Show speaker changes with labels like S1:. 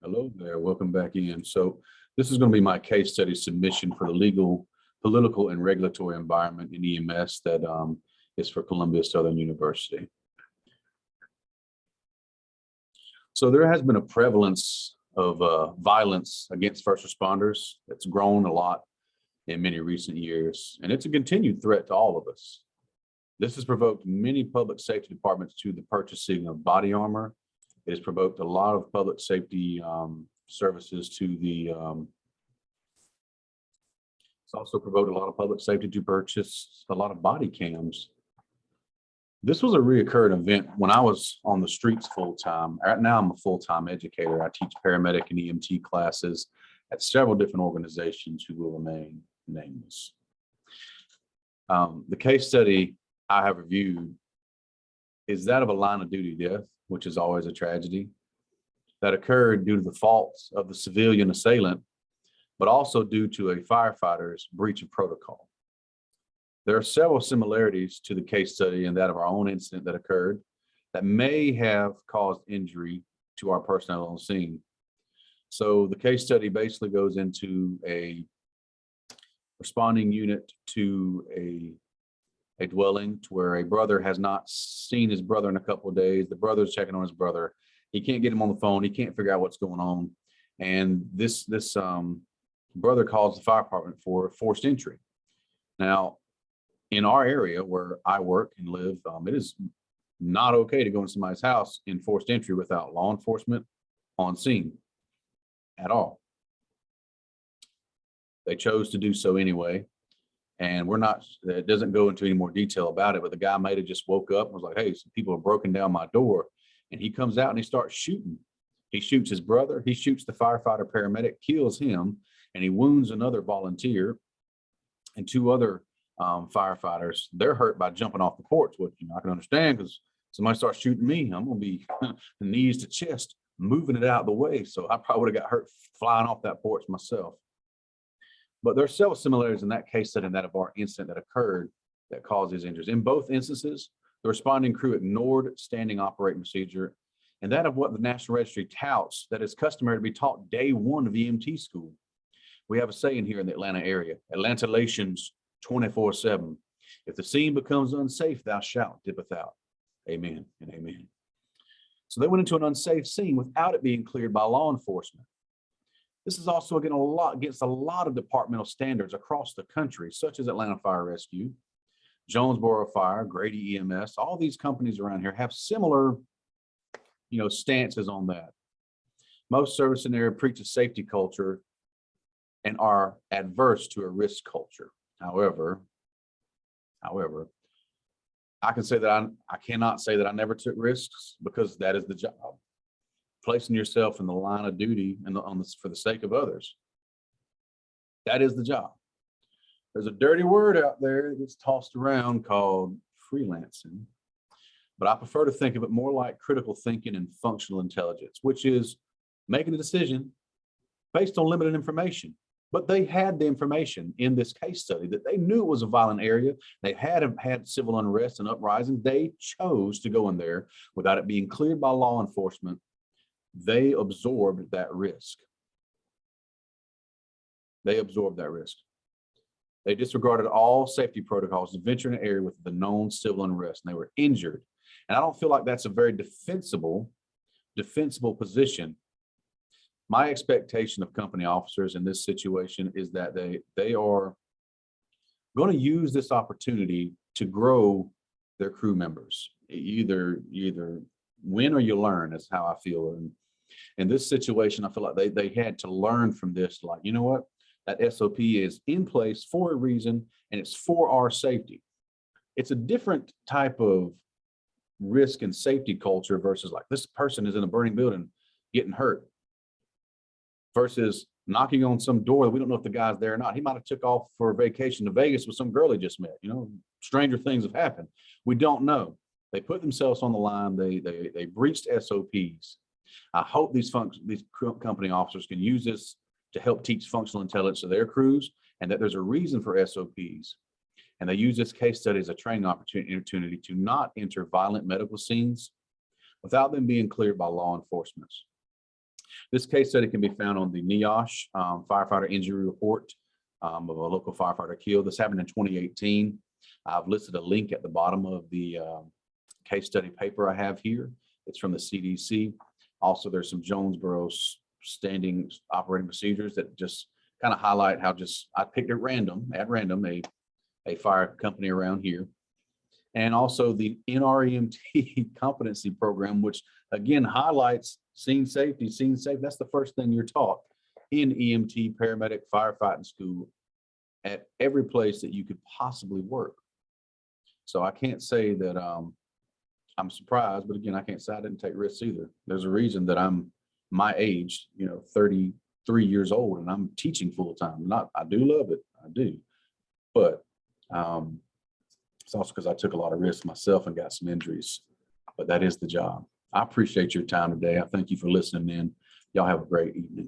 S1: Hello there, welcome back in. So this is going to be my case study submission for the legal, political, and regulatory environment in EMS that is for Columbia Southern University. So there has been a prevalence of violence against first responders that's grown a lot in many recent years, and it's a continued threat to all of us. This has provoked many public safety departments to the purchasing of body armor. It has provoked a lot of public safety services to it's also provoked a lot of public safety to purchase a lot of body cams. This was a reoccurring event when I was on the streets full time. Right now, I'm a full-time educator. I teach paramedic and EMT classes at several different organizations who will remain nameless. The case study I have reviewed is that of a line of duty death, which is always a tragedy, that occurred due to the faults of the civilian assailant, but also due to a firefighter's breach of protocol. There are several similarities to the case study and that of our own incident that occurred that may have caused injury to our personnel on scene. So the case study basically goes into a responding unit to a dwelling to where a brother has not seen his brother in a couple of days. The brother's checking on his brother. He can't get him on the phone. He can't figure out what's going on. And this brother calls the fire department for forced entry. Now, in our area where I work and live, it is not okay to go into somebody's house in forced entry without law enforcement on scene at all. They chose to do so anyway. And it doesn't go into any more detail about it, but the guy might have just woke up and was like, hey, some people have broken down my door. And he comes out and he starts shooting. He shoots his brother, he shoots the firefighter paramedic, kills him, and he wounds another volunteer and two other firefighters. They're hurt by jumping off the porch, which I can understand because somebody starts shooting me, I'm gonna be knees to chest, moving it out of the way. So I probably would have got hurt flying off that porch myself. But there are several similarities in that case study and that of our incident that occurred that caused these injuries. In both instances, the responding crew ignored standing operating procedure and that of what the National Registry touts that is customary to be taught day one of EMT school. We have a saying here in the Atlanta area, Atlanta-lations 24/7. If the scene becomes unsafe, thou shalt dippeth out. Amen and amen. So they went into an unsafe scene without it being cleared by law enforcement. This is also against a lot of departmental standards across the country, such as Atlanta Fire Rescue, Jonesboro Fire, Grady EMS. All these companies around here have similar, stances on that. Most service in the area preach a safety culture and are adverse to a risk culture. However, I can say that I cannot say that I never took risks because that is the job. Placing yourself in the line of duty and for the sake of others. That is the job. There's a dirty word out there that's tossed around called freelancing, but I prefer to think of it more like critical thinking and functional intelligence, which is making a decision based on limited information. But they had the information in this case study that they knew it was a violent area. They had civil unrest and uprising. They chose to go in there without it being cleared by law enforcement. They absorbed that risk. They disregarded all safety protocols to venture in an area with the known civil unrest, and they were injured. And I don't feel like that's a very defensible position. My expectation of company officers in this situation is that they are going to use this opportunity to grow their crew members. You either win or you learn, is how I feel. And in this situation, I feel like they had to learn from this, like, you know what, that SOP is in place for a reason and it's for our safety. It's a different type of risk and safety culture versus like this person is in a burning building getting hurt versus knocking on some door that we don't know if the guy's there or not. He might have took off for a vacation to Vegas with some girl he just met. Stranger things have happened. We don't know. They put themselves on the line. They breached SOPs. I hope these company officers can use this to help teach functional intelligence to their crews and that there's a reason for SOPs. And they use this case study as a training opportunity to not enter violent medical scenes without them being cleared by law enforcement. This case study can be found on the NEOSH firefighter injury report of a local firefighter killed. This happened in 2018. I've listed a link at the bottom of the case study paper I have here. It's from the CDC. Also, there's some Jonesboro standing operating procedures that just kind of highlight how I picked at random, a fire company around here. And also the NREMT competency program, which again highlights scene safety. That's the first thing you're taught in EMT, paramedic, firefighting school at every place that you could possibly work. So I can't say that I'm surprised, but again, I can't say I didn't take risks either. There's a reason that I'm my age, 33 years old, and I'm teaching full time. I do love it, I do, but it's also because I took a lot of risks myself and got some injuries, but that is the job. I appreciate your time today. I thank you for listening in. Y'all have a great evening.